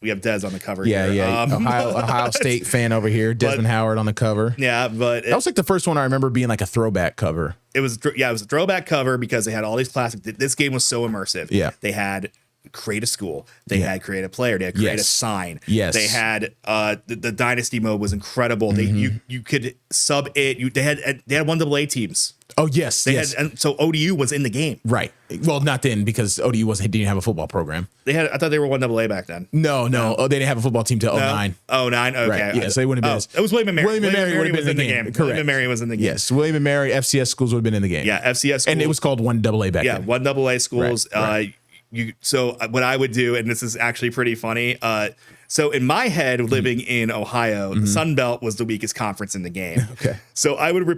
We have Des on the cover here. Ohio State fan over here. Desmond Howard on the cover. Yeah, but that was like the first one I remember being like a throwback cover. It was a throwback cover because they had all these classic. This game was so immersive. Yeah, they had create a school. They had create a player. They had create a sign. Yes. They had the dynasty mode was incredible. They you could sub it. They had 1AA teams. Oh yes, they had, and so ODU was in the game. Right. Well, not then, because ODU didn't have a football program. I thought they were 1AA back then. No. Oh, they didn't have a football team till 09. 09. Okay. Right. Yeah, so they wouldn't have been. It was William and Mary. William and Mary would have been in the game. Correct. William and Mary was in the game. Yes. William and Mary FCS schools would have been in the game. Yeah. FCS schools. And it was called 1AA back then. 1AA schools. Right. So what I would do, and this is actually pretty funny. So in my head, living in Ohio, the Sun Belt was the weakest conference in the game. Okay. So I went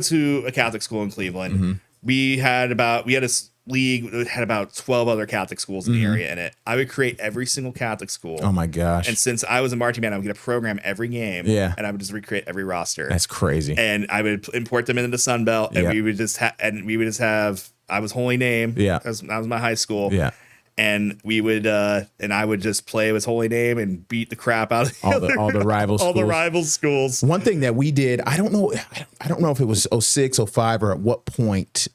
to a Catholic school in Cleveland. We had a league that had about 12 other Catholic schools in the area in it. I would create every single Catholic school. Oh my gosh. And since I was a marching band, I would get a program every game. Yeah. And I would just recreate every roster. That's crazy. And I would import them into the Sun Belt, and we would just have I was Holy Name. Yeah. That was my high school. Yeah. And we would, and I would just play with Holy Name and beat the crap out of all the rival schools. All the rival schools. One thing that we did, I don't know if it was 06, 05, or at what point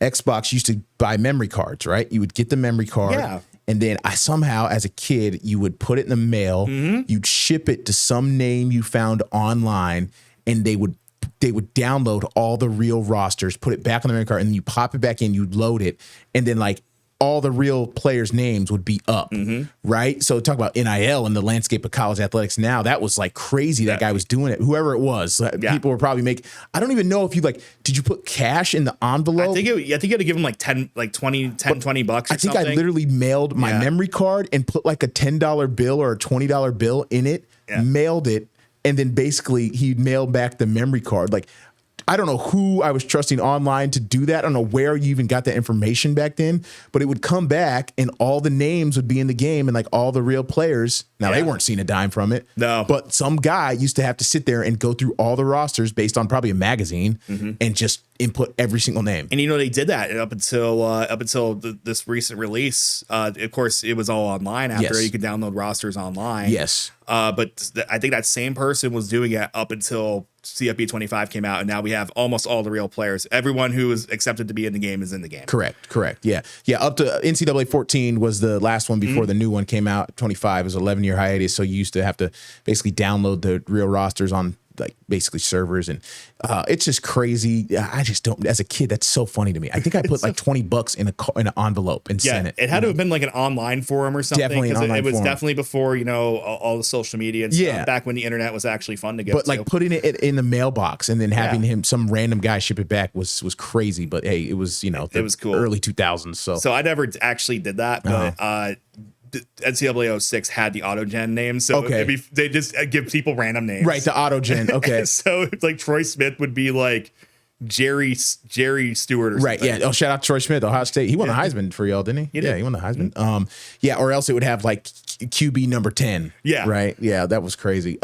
Xbox used to buy memory cards, right? You would get the memory card. Yeah. And then I somehow, as a kid, you would put it in the mail. You'd ship it to some name you found online, and they would download all the real rosters, put it back on the memory card, and then you pop it back in, you'd load it, and then like all the real players' names would be up, right? So talk about NIL and the landscape of college athletics now. That was like crazy. That guy was doing it. Whoever it was, people were probably making. I don't even know if did you put cash in the envelope? I think you had to give him like 20 bucks. I think I literally mailed my memory card and put like a $10 bill or a $20 bill in it, mailed it, and then basically he mailed back the memory card. Like, I don't know who I was trusting online to do that. I don't know where you even got that information back then, but it would come back and all the names would be in the game and like all the real players. Now they weren't seeing a dime from it. No. But some guy used to have to sit there and go through all the rosters based on probably a magazine and just input every single name. And they did that up until this recent release. Of course, it was all online after. You could download rosters online. Yes. But I think that same person was doing it up until CFB 25 came out, and now we have almost all the real players. Everyone who is accepted to be in the game is in the game. Correct. Yeah. Up to NCAA 14 was the last one before the new one came out. 25 was an 11-year hiatus, so you used to have to basically download the real rosters on like basically servers, and it's just crazy. I just don't. As a kid, that's so funny to me. I think I put like $20 in an envelope and sent it. It had to have been like an online forum or something. Definitely an online it was forum. Definitely before all the social media and stuff. Back when the internet was actually fun to get. But like putting it in the mailbox and then having some random guy ship it back was crazy. But hey, it was it was cool. Early 2000s. So I never actually did that, but NCAA 06 had the autogen name, so they just give people random names. Right, the autogen. Okay, so like Troy Smith would be like Jerry Stewart or something. Right. Yeah. Oh, shout out to Troy Smith, Ohio State. He won the Heisman for y'all, didn't he? He won the Heisman. Mm-hmm. Or else it would have like QB number 10. Yeah. Right. Yeah, that was crazy.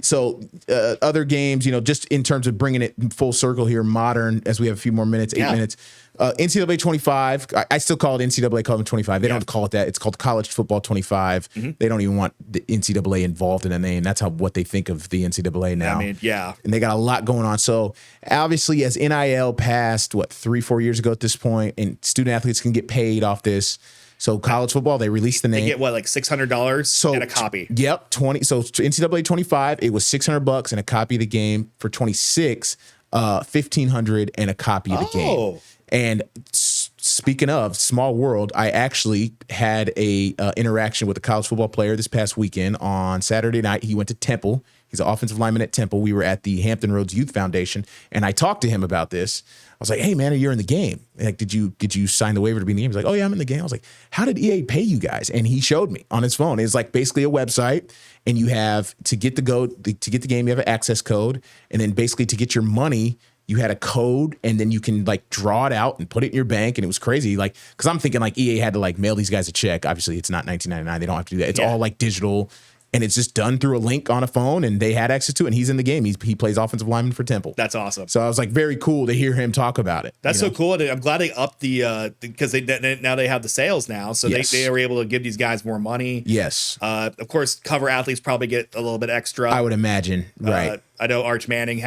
So other games, just in terms of bringing it full circle here, modern, as we have a few more minutes, 8 minutes. NCAA 25, I still call it NCAA College 25. They don't call it that. It's called College Football 25. Mm-hmm. They don't even want the NCAA involved in the name. That's what they think of the NCAA now. And they got a lot going on. So obviously, as NIL passed, 3-4 years ago at this point, and student athletes can get paid off this. So college football, they released the name. They get like $600 and a copy. Yep, 20. So NCAA 25, it was $600 and a copy of the game. For 26, $1,500 and a copy of the game. And speaking of small world, I actually had a interaction with a college football player this past weekend on Saturday night. He went to Temple. He's an offensive lineman at Temple. We were at the Hampton Roads Youth Foundation, and I talked to him about this. I was like, "Hey, man, you're in the game. Like, did you sign the waiver to be in the game?" He's like, "Oh yeah, I'm in the game." I was like, "How did EA pay you guys?" And he showed me on his phone. It's like basically a website, and you have to get the game. You have an access code, and then basically to get your money, you had a code, and then you can like draw it out and put it in your bank. And it was crazy. Like, cause I'm thinking like EA had to like mail these guys a check. Obviously it's not $19.99. They don't have to do that. It's all like digital, and it's just done through a link on a phone, and they had access to it. And he's in the game. He plays offensive lineman for Temple. That's awesome. So I was like, very cool to hear him talk about it. That's so cool. I'm glad they upped the, because now they have the sales now. So they were able to give these guys more money. Yes. Of course, cover athletes probably get a little bit extra. I would imagine. Right. I know Arch Manning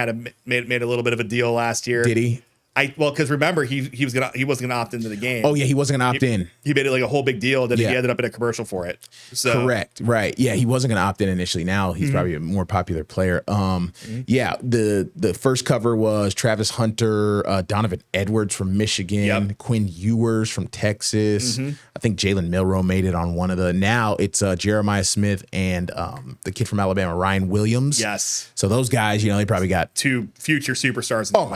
made a little bit of a deal last year. Did he? Because remember he wasn't gonna opt into the game. Oh yeah, he wasn't gonna opt in. He made it like a whole big deal. Then he ended up in a commercial for it. So correct, right? Yeah, he wasn't gonna opt in initially. Now he's probably a more popular player. Yeah, the first cover was Travis Hunter, Donovan Edwards from Michigan, Quinn Ewers from Texas. I think Jalen Milroe made it on one of the. Now it's Jeremiah Smith and the kid from Alabama, Ryan Williams. Yes. So those guys, they probably got 2 future superstars. Oh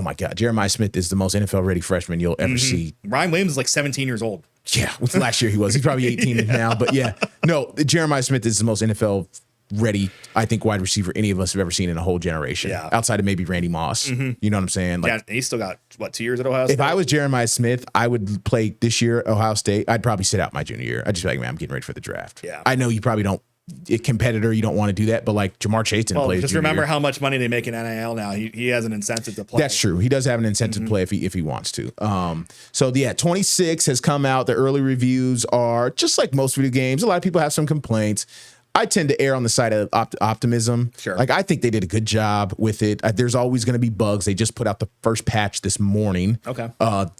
my god. Jeremiah Smith is the most NFL-ready freshman you'll ever see. Ryan Williams is like 17 years old. Yeah, last year he was. He's probably 18 now. But yeah, no, Jeremiah Smith is the most NFL-ready, I think, wide receiver any of us have ever seen in a whole generation. Yeah. Outside of maybe Randy Moss. You know what I'm saying? Like, he's still got, 2 years at Ohio State? If I was Jeremiah Smith, I would play this year at Ohio State. I'd probably sit out my junior year. I'd just be like, man, I'm getting ready for the draft. Yeah. I know you probably don't. A competitor, you don't want to do that, but like Jamar Chase didn't play. Just remember how much money they make in NIL now. He has an incentive to play. That's true. He does have an incentive to play if he wants to. 26 has come out. The early reviews are just like most video games. A lot of people have some complaints. I tend to err on the side of optimism. Sure. Like, I think they did a good job with it. There's always going to be bugs. They just put out the first patch this morning. Okay.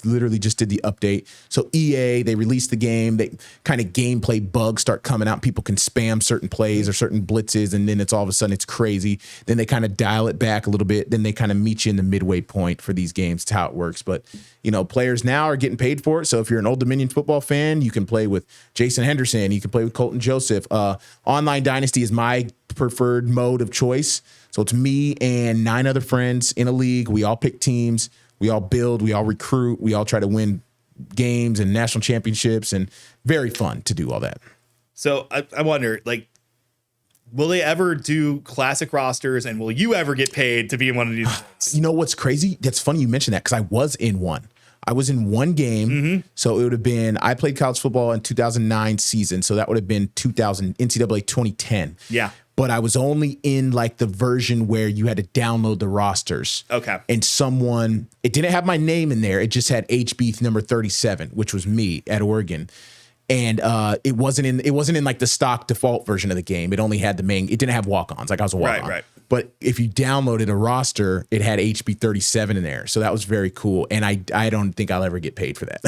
Literally just did the update. So EA, they released the game. They kind of gameplay bugs start coming out. People can spam certain plays or certain blitzes, and then it's all of a sudden it's crazy. Then they kind of dial it back a little bit. Then they kind of meet you in the midway point for these games. It's how it works. But, players now are getting paid for it. So if you're an Old Dominion football fan, you can play with Jason Henderson. You can play with Colton Joseph. Online Dynasty is my preferred mode of choice. So it's me and 9 other friends in a league. We all pick teams. We all build. We all recruit. We all try to win games and national championships, and very fun to do all that. So I wonder, will they ever do classic rosters, and will you ever get paid to be in one of these? You know what's crazy? That's funny you mentioned that, because I was in one. I was in one game. So it would have been, I played college football in 2009 season. So that would have been NCAA 2010. Yeah. But I was only in the version where you had to download the rosters. Okay. And it didn't have my name in there. It just had HB number 37, which was me at Oregon. And it wasn't in like the stock default version of the game. It only had it didn't have walk-ons. Like I was a walk-on. Right. But if you downloaded a roster, it had HB 37 in there. So that was very cool. And I don't think I'll ever get paid for that.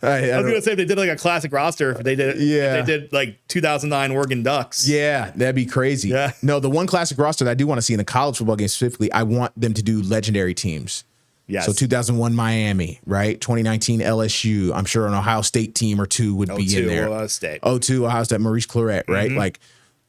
I was gonna say if they did like a classic roster, if they did like 2009 Oregon Ducks. Yeah, that'd be crazy. Yeah. No, the one classic roster that I do want to see in the college football game specifically, I want them to do legendary teams. Yes. So 2001 Miami, right? 2019 LSU. I'm sure an Ohio State team or two would be in there. Ohio State. 02 Ohio State, Maurice Claret, right? Like,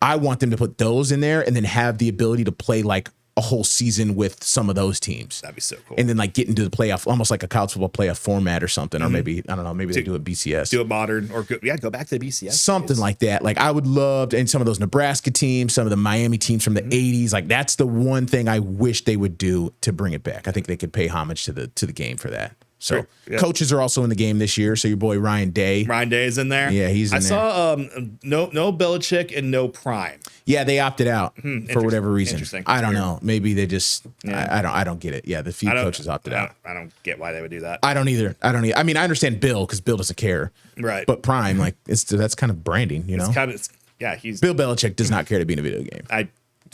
I want them to put those in there and then have the ability to play like a whole season with some of those teams. That'd be so cool. And then like get into the playoff, almost like a college football playoff format or something, or maybe, I don't know, maybe they do it BCS. Do it modern or go back to the BCS. Something like that. Like I would love, and some of those Nebraska teams, some of the Miami teams from the 80s, like that's the one thing I wish they would do to bring it back. I think they could pay homage to the game for that. So coaches are also in the game this year. So your boy Ryan Day. Ryan Day is in there. Yeah, he's in there. I saw no Belichick and no Prime. Yeah, they opted out for whatever reason. Interesting. I don't know. Maybe they just I don't get it. Yeah, the few coaches opted out. I don't get why they would do that. I don't either. I mean, I understand Bill because Bill doesn't care. Right. But Prime, like that's kind of branding, you know? He's Bill Belichick does not care to be in a video game. I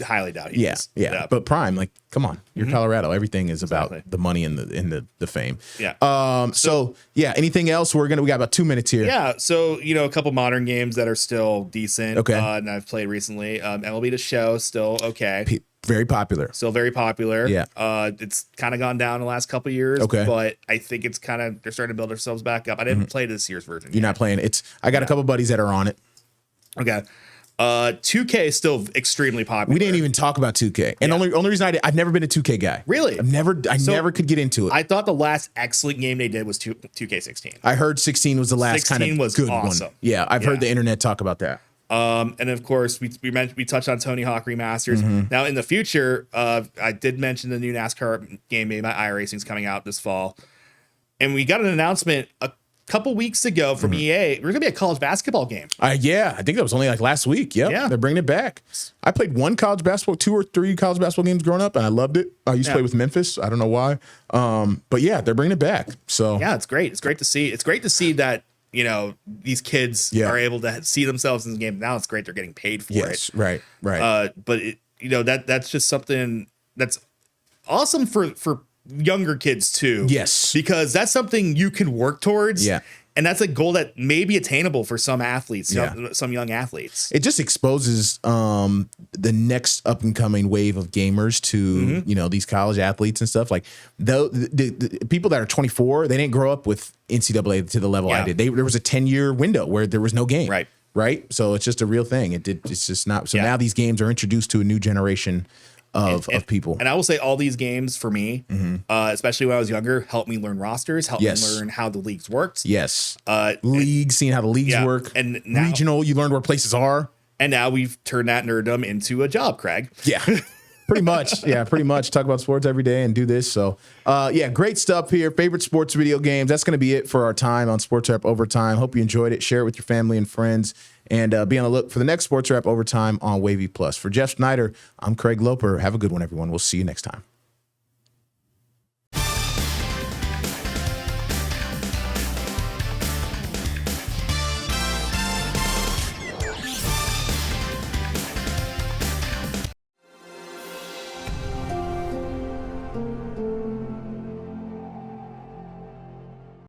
highly doubt he is. Yeah. But Prime, like, come on, you're Colorado. Everything is about the money and the fame. Yeah. So anything else? We got about 2 minutes here. Yeah. So a couple modern games that are still decent. Okay. And I've played recently. MLB The Show still okay. Very popular. Still very popular. Yeah. It's kind of gone down the last couple of years. Okay. But I think it's they're starting to build themselves back up. I didn't play this year's version. You're not playing it. I got a couple buddies that are on it. Okay. 2K is still extremely popular. We didn't even talk about 2K. And only reason I've never been a 2K guy. Really? I never could get into it. I thought the last excellent game they did was 2K16. I heard 16 was the last kind of good awesome. one. Yeah, I've heard the internet talk about that. And of course we touched on Tony Hawk remasters. Now in the future, I did mention the new NASCAR game made by iRacing is coming out this fall. And we got an announcement a couple weeks ago from EA, there's gonna be a college basketball game. Yeah, I think that was only like last week. Yep. Yeah, they're bringing it back. I played 2 or 3 college basketball games growing up, and I loved it. I used to play with Memphis. I don't know why, but yeah, they're bringing it back. So yeah, it's great. It's great to see. It's great to see that these kids are able to see themselves in the game. Now it's great they're getting paid for it. Yes, right. But that's just something that's awesome for younger kids too. Yes. Because that's something you can work towards. Yeah. And that's a goal that may be attainable for some athletes, some young athletes. It just exposes the next up and coming wave of gamers to, these college athletes and stuff. Like the people that are 24, they didn't grow up with NCAA to the level I did. There was a 10-year window where there was no game. Right. So it's just a real thing. It's just not. So now these games are introduced to a new generation of people. And I will say all these games for me, especially when I was younger, helped me learn rosters, helped me learn how the leagues worked. Yes. Leagues, seeing how the leagues work. And now, regional, you learned where places are. And now we've turned that nerddom into a job, Craig. Yeah. Pretty much. Yeah, pretty much. Talk about sports every day and do this. So, great stuff here. Favorite sports video games. That's going to be it for our time on Sportswrap Overtime. Hope you enjoyed it. Share it with your family and friends. And be on the look for the next Sportswrap Overtime on Wavy Plus. For Jeff Snyder, I'm Craig Loper. Have a good one, everyone. We'll see you next time.